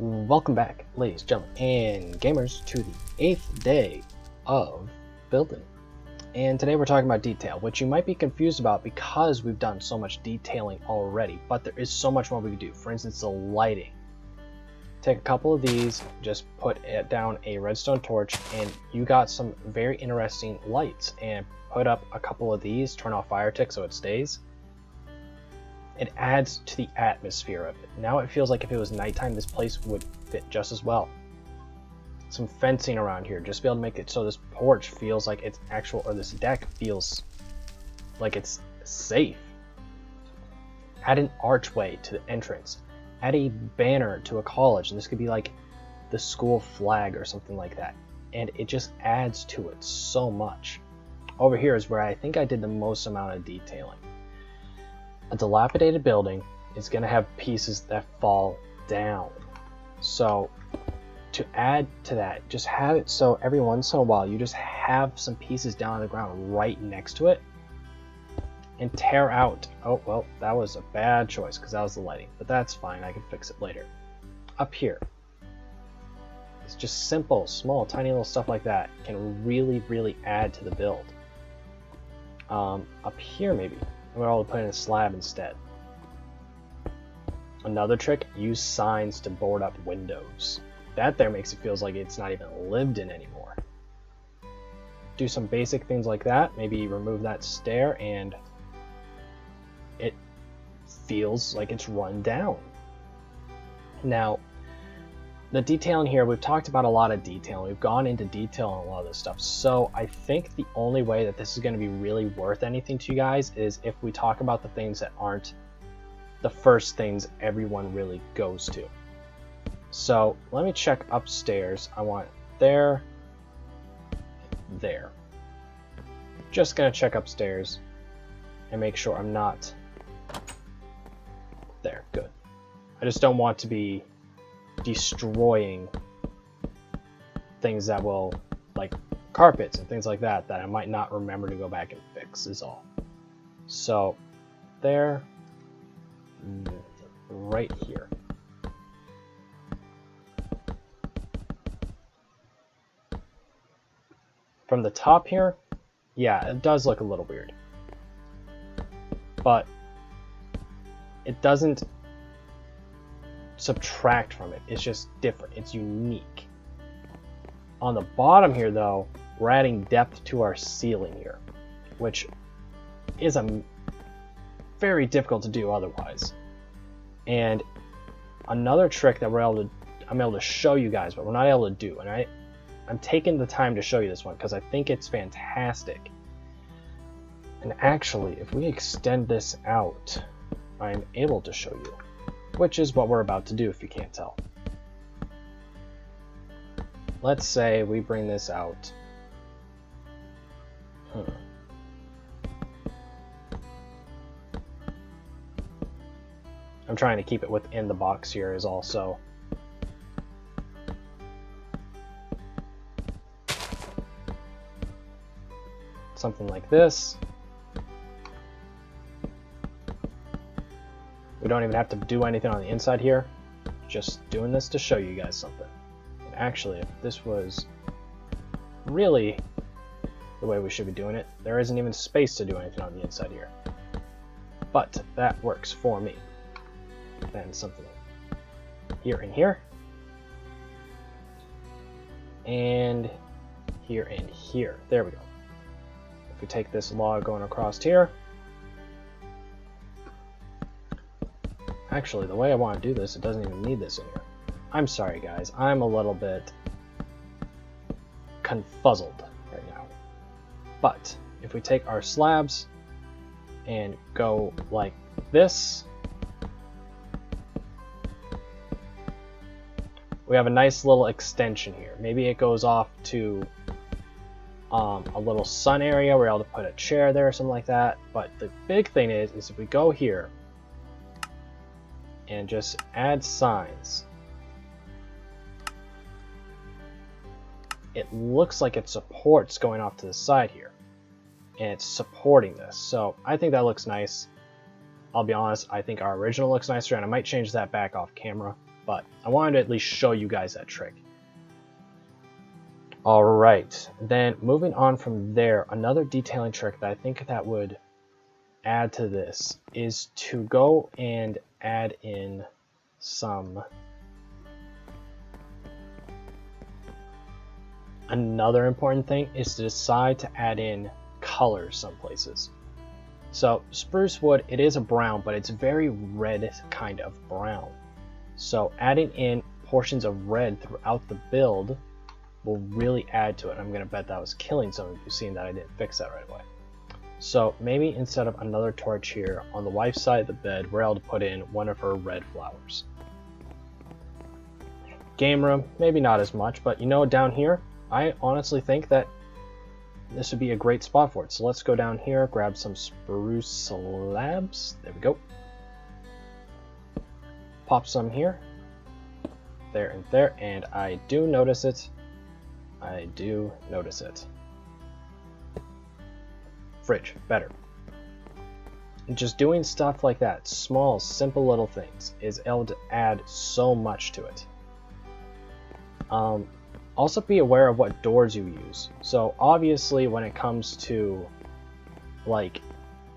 Welcome back, ladies, gentlemen, and gamers, to the 8th day of building. And today we're talking about detail, which you might be confused about because we've done so much detailing already, but there is so much more we can do. For instance, the lighting. Take a couple of these, just put down a redstone torch, and you got some very interesting lights. And put up a couple of these, turn off fire tick so it stays. It adds to the atmosphere of it. Now it feels like if it was nighttime, this place would fit just as well. Some fencing around here, just to be able to make it so this porch feels like it's actual, or this deck feels like it's safe. Add an archway to the entrance. Add a banner to a college, and this could be like the school flag or something like that. And it just adds to it so much. Over here is where I think I did the most amount of detailing. A dilapidated building is going to have pieces that fall down. So to add to that, just have it so every once in a while you just have some pieces down on the ground right next to it and tear out. Oh, well, that was a bad choice because that was the lighting, but that's fine. I can fix it later. Up here, it's just simple, small, tiny little stuff like that can really add to the build. Up here maybe. We're all put in a slab instead. Another trick, use signs to board up windows. That there makes it feels like it's not even lived in anymore. Do some basic things like that. Maybe remove that stair and it feels like it's run down. Now, the detailing here, we've talked about a lot of detail. We've gone into detail on a lot of this stuff. So I think the only way that this is going to be really worth anything to you guys is if we talk about the things that aren't the first things everyone really goes to. So let me check upstairs. I want there, there. Just going to check upstairs and make sure I'm not there. Good. I just don't want to be destroying things that will, like carpets and things like that, that I might not remember to go back and fix is all. So there, right here. From the top here, yeah, it does look a little weird, but it doesn't subtract from it. It's just different. It's unique. On the bottom here, though, we're adding depth to our ceiling here, which is very difficult to do otherwise. And another trick that I'm able to show you guys, but we're not able to do, and I'm taking the time to show you this one because I think it's fantastic. And actually, if we extend this out, I'm able to show you, which is what we're about to do if you can't tell. Let's say we bring this out. I'm trying to keep it within the box here is also. Something like this. We don't even have to do anything on the inside here. Just doing this to show you guys something. And actually, if this was really the way we should be doing it, there isn't even space to do anything on the inside here. But that works for me. Then something here and here. And here and here. There we go. If we take this log going across here. Actually, the way I want to do this, it doesn't even need this in here. I'm sorry, guys. I'm a little bit confuzzled right now. But if we take our slabs and go like this, we have a nice little extension here. Maybe it goes off to a little sun area. We're able to put a chair there or something like that. But the big thing is if we go here and just add signs, it looks like it supports going off to the side here, and it's supporting this. So I think that looks nice. I'll be honest, I think our original looks nicer, and I might change that back off camera, but I wanted to at least show you guys that trick. Alright, then moving on from there, another detailing trick that I think that would add to this is to go and add in some... Another important thing is to decide to add in colors some places. So spruce wood, it is a brown, but it's very red kind of brown. So adding in portions of red throughout the build will really add to it. I'm going to bet that was killing some of you, seeing that I didn't fix that right away. So maybe instead of another torch here, on the wife's side of the bed, we're able to put in one of her red flowers. Game room, maybe not as much, but you know, down here, I honestly think that this would be a great spot for it. So let's go down here, grab some spruce slabs. There we go. Pop some here. There and there. And I do notice it. I do notice it. Fridge, better. And just doing stuff like that, small, simple little things, is able to add so much to it. Also be aware of what doors you use. So obviously when it comes to like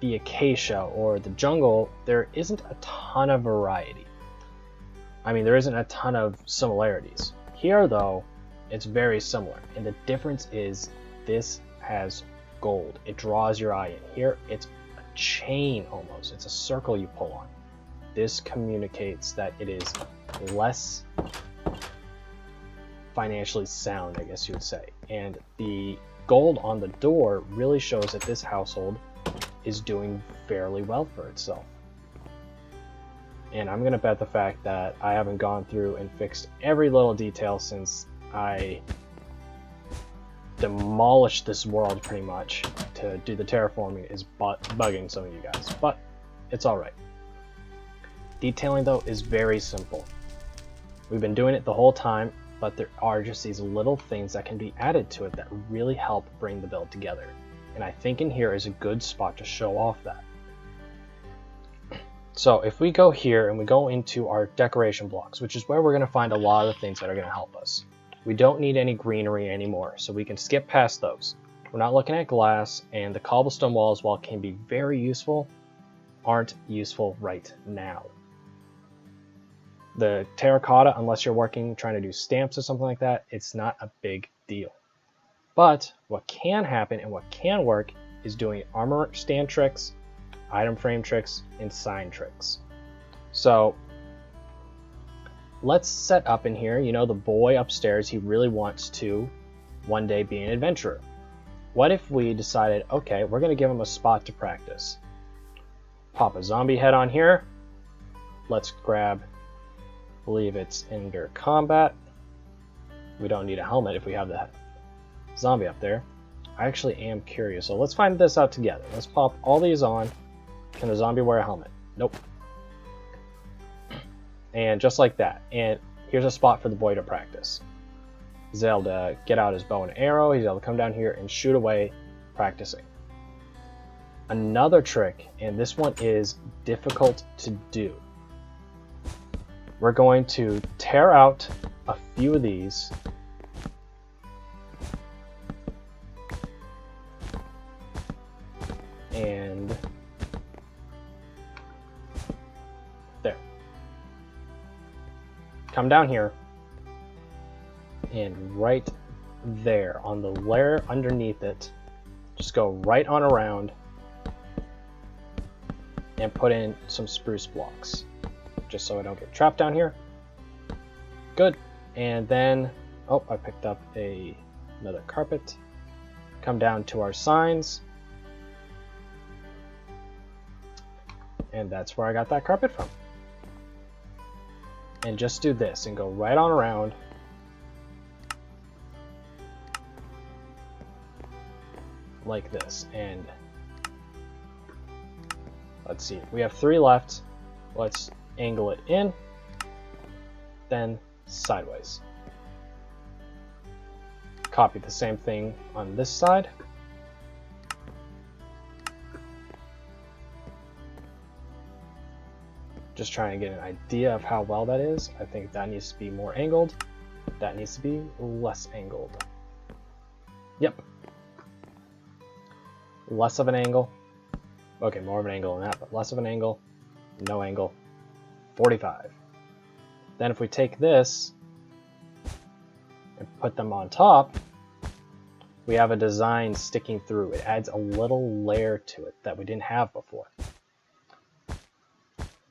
the acacia or the jungle, there isn't a ton of variety. I mean, there isn't a ton of similarities. Here though, it's very similar. And the difference is this has gold. It draws your eye in. Here, it's a chain almost. It's a circle you pull on. This communicates that it is less financially sound, I guess you would say. And the gold on the door really shows that this household is doing fairly well for itself. And I'm going to bet the fact that I haven't gone through and fixed every little detail since I demolished this world pretty much to do the terraforming is bugging some of you guys, but it's alright. Detailing though is very simple. We've been doing it the whole time, but there are just these little things that can be added to it that really help bring the build together. And I think in here is a good spot to show off that. So if we go here and we go into our decoration blocks, which is where we're going to find a lot of the things that are going to help us. We don't need any greenery anymore, so we can skip past those. We're not looking at glass, and the cobblestone walls, while can be very useful, aren't useful right now. The terracotta, unless you're trying to do stamps or something like that, it's not a big deal. But what can happen and what can work is doing armor stand tricks, item frame tricks, and sign tricks. So let's set up in here, you know, the boy upstairs, he really wants to one day be an adventurer. What if we decided, okay, we're going to give him a spot to practice. Pop a zombie head on here. Let's grab, I believe it's under combat. We don't need a helmet if we have the zombie up there. I actually am curious, so let's find this out together. Let's pop all these on. Can the zombie wear a helmet? Nope. And just like that. And here's a spot for the boy to practice. He's able to get out his bow and arrow. He's able to come down here and shoot away, practicing. Another trick, and this one is difficult to do. We're going to tear out a few of these. And there. Come down here. And right there on the layer underneath it, just go right on around and put in some spruce blocks. Just so I don't get trapped down here. Good. And then, oh, I picked up another carpet. Come down to our signs. And that's where I got that carpet from. And just do this and go right on around. Like this. And let's see. We have 3 left. Let's angle it in, then sideways. Copy the same thing on this side. just trying to get an idea of how well that is. I think that needs to be more angled. That needs to be less angled. Yep. Less of an angle. Okay, more of an angle than that, but less of an angle. No angle. 45. Then if we take this and put them on top, we have a design sticking through. It adds a little layer to it that we didn't have before.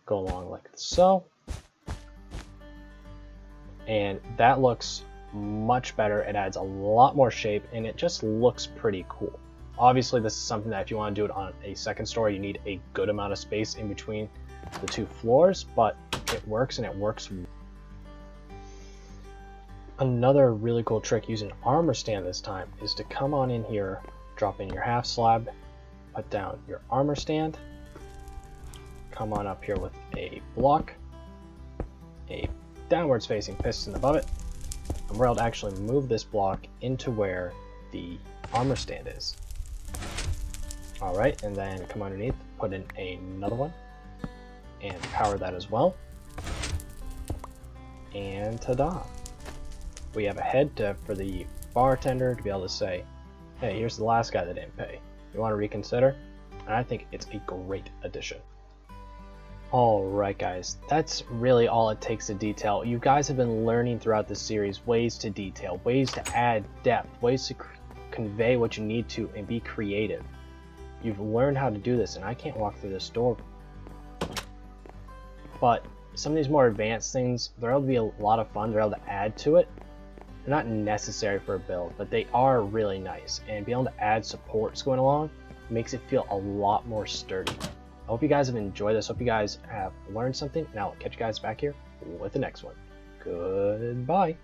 Go along like so. And that looks much better. It adds a lot more shape and it just looks pretty cool. Obviously this is something that if you want to do it on a second story, you need a good amount of space in between the two floors, but it works and it works. Another really cool trick using an armor stand this time is to come on in here, drop in your half slab, put down your armor stand, come on up here with a block, a downwards facing piston above it, and we're able to actually move this block into where the armor stand is. Alright, and then come underneath, put in another one, and power that as well. And ta-da! We have a head for the bartender to be able to say, hey, here's the last guy that didn't pay. You want to reconsider? And I think it's a great addition. Alright guys, that's really all it takes to detail. You guys have been learning throughout this series ways to detail, ways to add depth, ways to convey what you need to and be creative. You've learned how to do this, and I can't walk through this door. But some of these more advanced things, they're able to be a lot of fun, they're able to add to it. They're not necessary for a build, but they are really nice, and being able to add supports going along makes it feel a lot more sturdy. I hope you guys have enjoyed this, hope you guys have learned something, and I'll catch you guys back here with the next one. Goodbye.